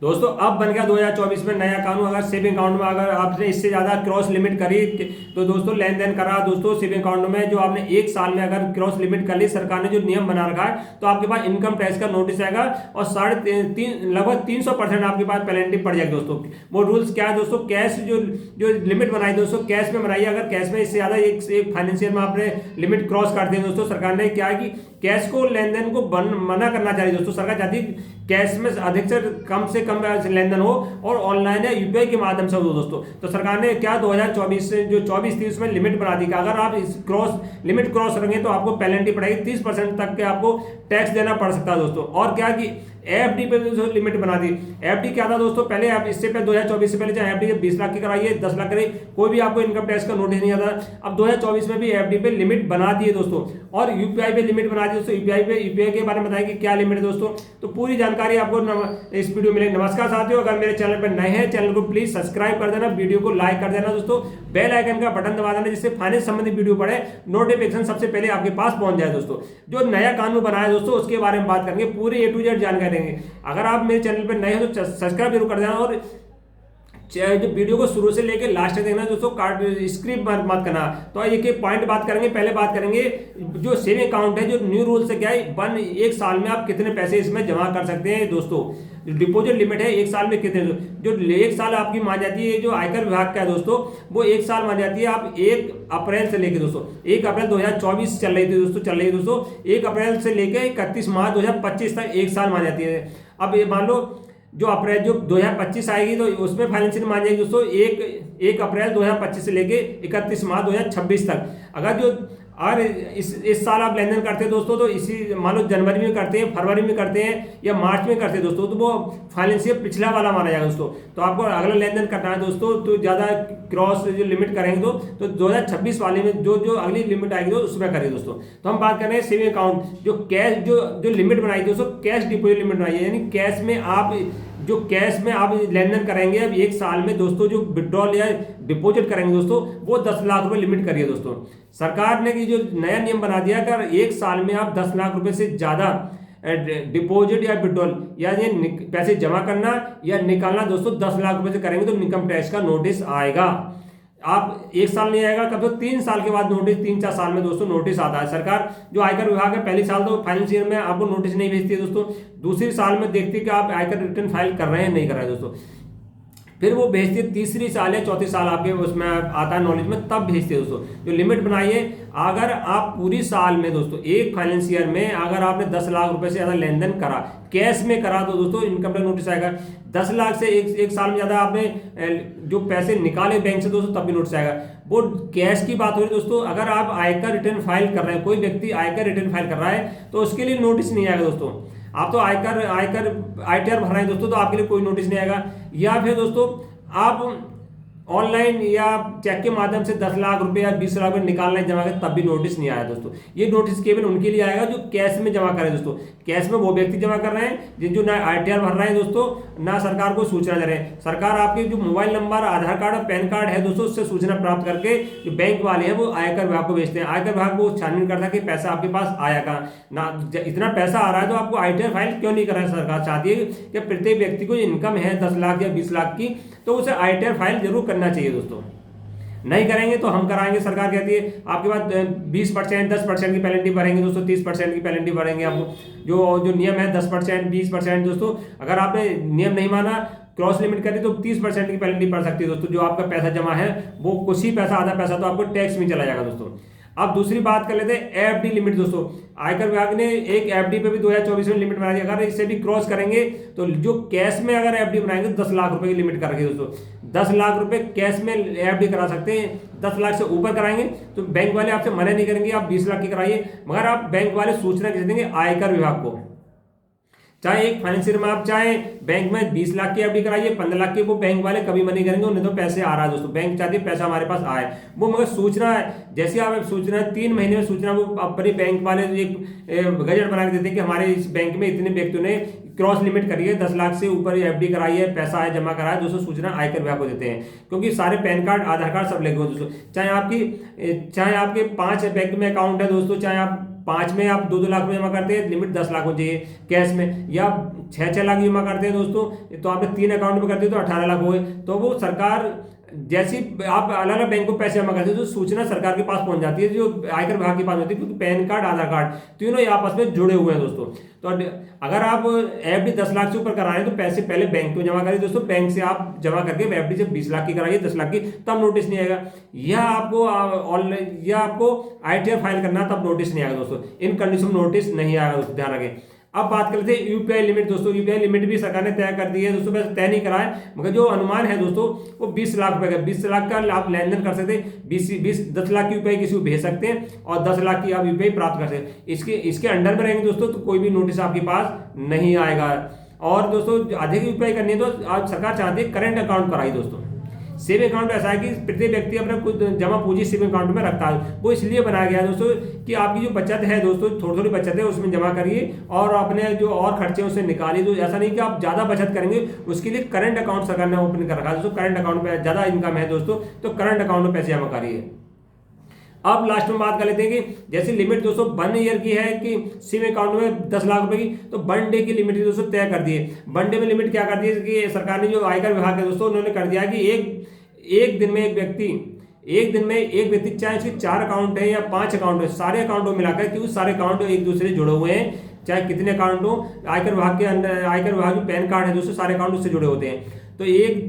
दोस्तों अब बन गया 2024 में नया कानून। अगर सेविंग अकाउंट में अगर आपने इससे ज्यादा क्रॉस लिमिट करी तो दोस्तों लेन देन करा दोस्तों सेविंग अकाउंट में, जो आपने एक साल में अगर क्रॉस लिमिट कर ली, सरकार ने जो नियम बना रखा है, तो आपके पास इनकम टैक्स का नोटिस आएगा और लगभग 300% आपके पास पेनल्टी पड़ जाएगी दोस्तों। वो रूल्स क्या है दोस्तों, कैश जो जो लिमिट बनाई दोस्तों कैश में बनाई। अगर कैश में इससे ज्यादा एक फाइनेंशियल में आपने लिमिट क्रॉस कर दी दोस्तों, सरकार ने क्या है कि कैश को लेन देन को मना करना चाहिए दोस्तों। सरकार चाहती है कैश में अधिक से कम लेन देन हो और ऑनलाइन या यूपीआई के माध्यम से हो दोस्तों। तो सरकार ने क्या 2024 से जो 24-30 में लिमिट बना दी कि अगर आप इस लिमिट क्रॉस करेंगे तो आपको पेनल्टी पड़ेगी, 30% तक के आपको टैक्स देना पड़ सकता है दोस्तों। और क्या कि एफडी पे लिमिट बना दी। एफडी क्या था दोस्तों, पहले आप इससे पहले 2024 से पहले चाहे एफडी 20 लाख की कराइए, 10 लाख कराइए, कोई भी आपको इनकम टैक्स का नोटिस नहीं आता। अब 2024 में भी एफडी पे लिमिट बना दी है दोस्तों, और यूपीआई पे लिमिट बना दी दोस्तों। यूपीआई के बारे में बताएंगे क्या लिमिट है दोस्तों, तो पूरी जानकारी आपको इस वीडियो में मिलेगी। नमस्कार साथियों, अगर मेरे चैनल पर नए हैं, चैनल को प्लीज सब्सक्राइब कर देना, वीडियो को लाइक कर देना दोस्तों, बेल आइकन का बटन दबा देना, जिससे फाइनेंस संबंधी वीडियो पड़े नोटिफिकेशन सबसे पहले आपके पास पहुंच जाए दोस्तों। जो नया कानून बनाया दोस्तों उसके बारे में बात करेंगे, पूरी A to Z जानकारी देंगे। अगर आप मेरे चैनल पर नए हो तो सब्सक्राइब जरूर कर देना, और जो वीडियो को शुरू से लेकर लास्ट तक देखना दोस्तों, स्क्रिप्ट मत करना। तो एक पॉइंट बात करेंगे। पहले बात करेंगे जो सेविंग अकाउंट है, जो न्यू रूल से क्या है, एक साल में आप कितने पैसे इसमें जमा कर सकते हैं दोस्तों। डिपॉजिट लिमिट है एक साल में कितने, जो एक साल आपकी मान जाती है, जो आयकर विभाग का है दोस्तों, वो एक साल मान जाती है। आप 1 अप्रैल से लेकर दोस्तों 1 अप्रैल 2024 चल रही थी दोस्तों 1 अप्रैल से लेकर 31 मार्च 2025 तक एक साल मान जाती है। अब ये मान लो जो अप्रैल जो 2025 आएगी तो उसमें फाइनेंशियल मान जाएगी दोस्तों 1 अप्रैल 2025 से लेके 31 मार्च 2026 तक। अगर जो और इस साल आप लेन देन करते हैं दोस्तों, तो इसी मान लो जनवरी में करते हैं, फरवरी में करते हैं या मार्च में करते हैं दोस्तों, तो वो फाइनेंशियल पिछला वाला माना जाएगा दोस्तों। तो आपको अगला लेन देन करना है दोस्तों, तो ज़्यादा क्रॉस जो लिमिट करेंगे तो 2026 वाले में जो अगली लिमिट आएगी उसमें करिए दोस्तों। तो हम बात कर रहे हैं सेविंग अकाउंट, जो कैश जो लिमिट बनाई दोस्तों, कैश डिपोजिट लिमिट बनाई है, यानी कैश में आप लेन देन करेंगे अब एक साल में दोस्तों, जो विड्रॉल या डिपॉजिट करेंगे दोस्तों, वो 10 लाख रुपए लिमिट करिए दोस्तों। सरकार ने जो नया नियम बना दिया, अगर एक साल में आप 10 लाख रुपए से ज्यादा डिपॉजिट या विड्रॉल या ये पैसे जमा करना या निकालना दोस्तों 10 लाख रुपए से करेंगे तो इनकम टैक्स का नोटिस आएगा। आप एक साल नहीं आएगा, कब तो 3 साल के बाद नोटिस, 3-4 साल में दोस्तों नोटिस आता है। सरकार जो आयकर विभाग है पहले साल तो फाइनेंस ईयर में आपको नोटिस नहीं भेजती है दोस्तों, दूसरी साल में देखती है कि आप आयकर रिटर्न फाइल कर रहे हैं नहीं कर रहे हैं दोस्तों, फिर वो भेजती है तीसरी साल या चौथी साल आपके उसमें आता है नॉलेज में, तब भेजते हैं दोस्तों। जो लिमिट बनाइए, अगर आप पूरी साल में दोस्तों एक फाइनेंस ईयर में अगर आपने 10 लाख रुपए से ज्यादा लेन देन करा, कैश में करा, तो दोस्तों इनकम टैक्स नोटिस आएगा। 10 लाख से एक साल में ज्यादा आपने जो पैसे निकाले बैंक से दोस्तों, तब भी नोटिस आएगा। वो कैश की बात हो रही है दोस्तों। अगर आप आयकर रिटर्न फाइल कर रहे हैं, कोई व्यक्ति आयकर रिटर्न फाइल कर रहा है, तो उसके लिए नोटिस नहीं आएगा दोस्तों। आप तो ITR भर रहे हैं दोस्तों, तो आपके लिए कोई नोटिस नहीं आएगा। या फिर दोस्तों आप ऑनलाइन या चेक के माध्यम से 10 लाख रुपए या 20 लाख रुपए निकालना है जमा कर, तब भी नोटिस नहीं आया दोस्तों। ये नोटिस केवल उनके लिए आएगा जो कैश में जमा करें दोस्तों। कैश में वो व्यक्ति जमा कर रहे हैं जो ना ITR भर रहे हैं दोस्तों, ना सरकार को सूचना दे रहे हैं। सरकार आपके जो मोबाइल नंबर, आधार कार्ड और पैन कार्ड है दोस्तों, उससे सूचना प्राप्त करके जो बैंक वाले हैं वो आयकर विभाग को भेजते हैं। आयकर विभाग को छानबीन करता है कि पैसा आपके पास आया कहाँ ना, इतना पैसा आ रहा है तो आपको ITR फाइल क्यों नहीं कर रहा है। सरकार चाहती है कि प्रत्येक व्यक्ति को इनकम है 10 लाख या 20 लाख की, तो उसे ITR फाइल जरूर करना चाहिए दोस्तों। नहीं करेंगे तो हम कराएंगे। सरकार कहती है आपके पास 20% 10% की पेनल्टी भरेंगे दोस्तों, 30% की पेनल्टी भरेंगे आपको। जो नियम है 10% 20% दोस्तों, अगर आपने नियम नहीं माना, क्रॉस लिमिट करी, तो 30% की पेनल्टी पड़ सकती है दोस्तों। जो आपका पैसा जमा है वो कुछ ही पैसा, आधा पैसा तो आपको टैक्स में चला जाएगा दोस्तों। अब दूसरी बात कर लेते हैं एफडी लिमिट दोस्तों। आयकर विभाग ने एक एफडी पे भी 2024 में लिमिट बना दी। अगर इससे भी क्रॉस करेंगे तो जो कैश में अगर एफडी बनाएंगे तो 10 लाख रुपए की लिमिट कर रखी है दोस्तों। 10 लाख रुपए कैश में एफडी करा सकते हैं। 10 लाख से ऊपर कराएंगे तो बैंक वाले आपसे मना नहीं करेंगे, आप 20 लाख की कराइए, मगर आप बैंक वाले सूचना किसे देंगे, आयकर विभाग को। चाहे एक फाइनेंशियल में आप चाहे बैंक में 20 लाख की एफडी कराइए, 15 लाख की, वो बैंक वाले कभी मनी करेंगे, उन्हें तो पैसे आ रहा है दोस्तों। बैंक चाहती है पैसा हमारे पास आए, वो मगर सूचना है, जैसे आप सूचना 3 महीने में सूचना वो अपने बैंक वाले एक गजट बना के देते हैं कि हमारे इस बैंक में इतने व्यक्तियों ने क्रॉस लिमिट करी है, 10 लाख से ऊपर एफडी कराई है, पैसा है जमा करा है दोस्तों, सूचना आयकर विभाग को देते हैं। क्योंकि सारे पैन कार्ड, आधार कार्ड सब लेंगे दोस्तों। चाहे आपके 5 बैंक में अकाउंट है दोस्तों, चाहे आप 5 में आप 2-2 लाख रुपए जमा करते हैं, लिमिट 10 लाख हो चाहिए कैश में, या 6-6 लाख जमा करते हैं दोस्तों, तो आपने 3 अकाउंट में करते हैं तो 18 लाख हो गए। तो वो सरकार जैसी आप अलग अलग बैंक को पैसे जमा करते हैं तो सूचना सरकार के पास पहुंच जाती है, जो आयकर विभाग के पास होती है, क्योंकि पैन कार्ड, आधार कार्ड तीनों ही आपस में जुड़े हुए हैं दोस्तों। तो अगर आप एफडी 10 लाख से ऊपर करा रहे हैं तो पैसे पहले बैंक में जमा करिए दोस्तों, बैंक से आप जमा करके एफडी से 20 लाख की कराइए, 10 लाख की, तब नोटिस नहीं आएगा। यह आपको ऑनलाइन, यह आपको आईटीआर फाइल करना, तब नोटिस नहीं आएगा दोस्तों। इन कंडीशन में नोटिस नहीं आएगा दोस्तों, ध्यान रखें। अब बात कर लेते हैं यूपीआई लिमिट दोस्तों। यूपीआई लिमिट भी सरकार ने तय कर दी है दोस्तों, वैसे तय नहीं करा है, मगर जो अनुमान है दोस्तों वो 20 लाख रुपए का, 20 लाख का आप लेन देन कर सकते हैं। 10 लाख की यूपीआई किसी को भेज सकते हैं और 10 लाख की आप यूपीआई प्राप्त कर सकते हैं। इसके अंडर में रहेंगे दोस्तों तो कोई भी नोटिस आपके पास नहीं आएगा। और दोस्तों अधिक यूपीआई करनी है तो आज सरकार चाहती है करंट अकाउंट कराई दोस्तों। सेविंग अकाउंट ऐसा है कि प्रत्येक व्यक्ति अपना कुछ जमा पूंजी सेविंग अकाउंट में रखता है, वो इसलिए बनाया गया है दोस्तों कि आपकी जो बचत है दोस्तों, थोड़ी थोड़ी बचत है उसमें जमा करिए और अपने जो और खर्चे हैं उसे निकालिए। तो ऐसा नहीं कि आप ज्यादा बचत करेंगे, उसके लिए करंट अकाउंट सरकार ने ओपन कर रखा है दोस्तों। करंट अकाउंट में ज्यादा इनकम है दोस्तों तो करंट अकाउंट में पैसे जमा करिए। अब लास्ट में बात कर लेते हैं कि जैसे लिमिट दोस्तों 1 ईयर की है कि सेविंग अकाउंट में 10 लाख रुपए की, तो 1 डे की लिमिट दोस्तों तय कर दी है। 1 डे में लिमिट क्या कर दी है कि सरकार ने, जो आयकर विभाग है दोस्तों, उन्होंने कर दिया कि एक दिन में एक व्यक्ति चाहे उसके 4 अकाउंट है या 5 अकाउंट है, सारे अकाउंट को मिलाकर, क्योंकि सारे अकाउंट एक दूसरे से जुड़े हुए हैं, चाहे कितने अकाउंट हो, आयकर विभाग के अंदर, आयकर विभाग जो पैन कार्ड है दोस्तों, सारे अकाउंट उससे जुड़े होते हैं। तो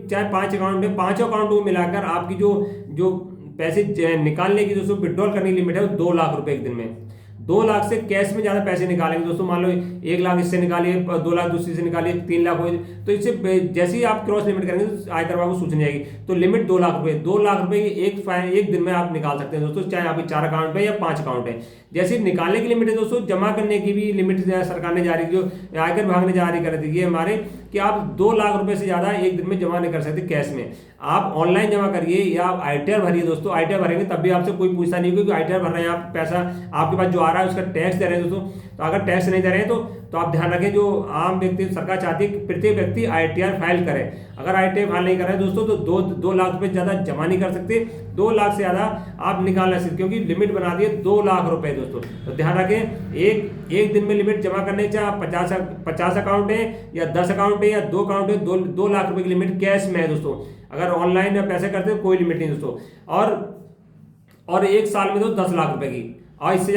चाहे 5 अकाउंट है, 5 अकाउंट को मिलाकर आपकी जो पैसे निकालने की दोस्तों विड्रॉल करने की लिमिट है वो 2 लाख रुपए एक दिन में। 2 लाख से कैश में ज्यादा पैसे निकालेंगे दोस्तों, मान लो 1 लाख इससे निकालिए, 2 लाख दूसरी से निकालिए, 3 लाख हो, तो इससे जैसे ही आप क्रॉस लिमिट करेंगे तो आयकर विभाग को सूचना जाएगी। तो लिमिट 2 लाख रुपए, 2 लाख रुपए एक दिन में आप निकाल सकते हैं दोस्तों, चाहे आपके 4 अकाउंट है या 5 अकाउंट है। जैसे निकालने की लिमिट है दोस्तों, जमा करने की भी लिमिट सरकार ने जारी की, जो आयकर विभाग ने जारी कर दी है हमारे, कि आप 2 लाख रुपए से ज्यादा एक दिन में जमा नहीं कर सकते कैश में। आप ऑनलाइन जमा करिए या आप आईटीआर भरिए दोस्तों। आईटीआर भरेंगे तब भी आपसे कोई पूछता नहीं, क्योंकि आईटीआर भर रहे हैं आप, पैसा आपके पास जो आ रहा है उसका टैक्स दे रहे हैं दोस्तों। तो अगर टैक्स नहीं दे रहे हैं तो आप ध्यान रखें, जो आम व्यक्ति, सरकार चाहती है कि प्रत्येक व्यक्ति आईटीआर फाइल करे। अगर आईटीआर फाइल नहीं कर रहे दोस्तों तो 2 लाख रुपए ज्यादा जमा नहीं कर सकते, 2 लाख से ज्यादा आप निकाल नहीं सकते, क्योंकि लिमिट बना दी है 2 लाख रुपए दोस्तों। तो ध्यान रखें, एक दिन में लिमिट जमा करने, चाहे 50 अकाउंट है या 10 अकाउंट है या 2 अकाउंट है, 2 लाख रुपए की लिमिट कैश में है दोस्तों। अगर ऑनलाइन पैसे करते हो कोई लिमिट नहीं दोस्तों। और 1 साल में तो 10 लाख रुपए की, और इससे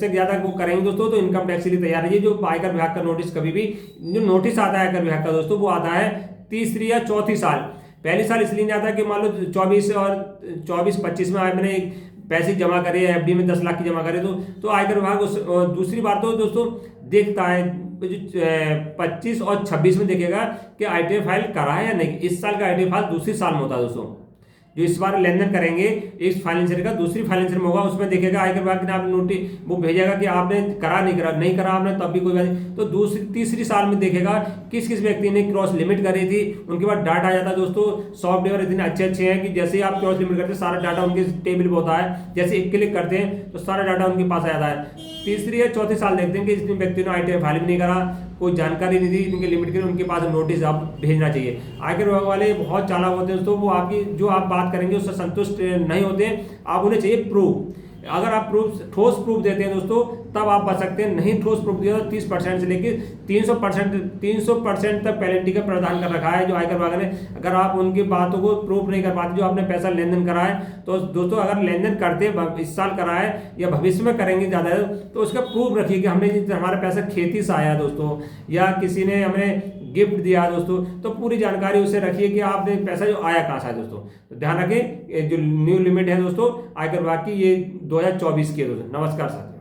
ज्यादा वो करेंगे दोस्तों तो इनकम टैक्स के लिए तैयार रहिए। जो आयकर विभाग का नोटिस, कभी भी जो नोटिस आता है आयकर विभाग का दोस्तों, वो आता है तीसरी या चौथी साल। पहली साल इसलिए नहीं आता कि मान लो 24-25 में मैंने पैसे जमा करे, एफडी में 10 लाख की जमा करे, तो आयकर विभाग दूसरी बार तो दोस्तों देखता है 25 और 26 में देखेगा कि आईटीआर फाइल करा है या नहीं। इस साल का आईटीआर फाइल दूसरी साल में होता है दोस्तों। जो इस बार लेन देन करेंगे इस फाइनेंशियल का दूसरी फाइनेंशियल में होगा, उसमें देखेगा आयकर विभाग ने आप नोटिस वो भेजेगा कि आपने करा नहीं करा आपने, तब भी कोई बात नहीं। तो तीसरी साल में देखेगा किस व्यक्ति ने क्रॉस लिमिट करी थी, उनके बाद डाटा आ जाता है दोस्तों। सॉफ्टवेयर इतने अच्छे हैं कि जैसे ही आप क्रॉस लिमिट करते हैं सारा डाटा उनके टेबल पर होता है, जैसे एक क्लिक करते हैं तो सारा डाटा उनके पास आ जाता है। तीसरी या चौथी साल देखते हैं कि जिस व्यक्ति ने आईटीआर फाइल भी नहीं करा, कोई जानकारी नहीं दी इनके लिमिट के लिए, उनके पास नोटिस आप भेजना चाहिए। आयकर विभाग वाले बहुत चालाक होते हैं दोस्तों, वो आपकी जो आप बात करेंगे उससे संतुष्ट नहीं होते, आप उन्हें चाहिए प्रूफ। अगर आप ठोस प्रूफ देते हैं दोस्तों तब आप बच सकते हैं, नहीं ठोस प्रूफ दिया तो 30% से लेकर 300% तक पेनल्टी का प्रावधान कर रखा है जो आयकर विभाग ने। अगर आप उनकी बातों को प्रूफ नहीं कर पाते, जो आपने पैसा लेन देन करा है, तो दोस्तों अगर लेन देन करते इस साल करा है या भविष्य में करेंगे ज़्यादा, तो उसका प्रूफ रखिए कि हमने हमारा पैसा खेती से आया दोस्तों, या किसी ने हमें गिफ्ट दिया दोस्तों, तो पूरी जानकारी उसे रखिए कि आपने पैसा जो आया कहाँ से है दोस्तों। तो ध्यान रखें, जो न्यू लिमिट है दोस्तों आयकर विभाग की, ये 2024 की है दोस्तों। नमस्कार साथियों।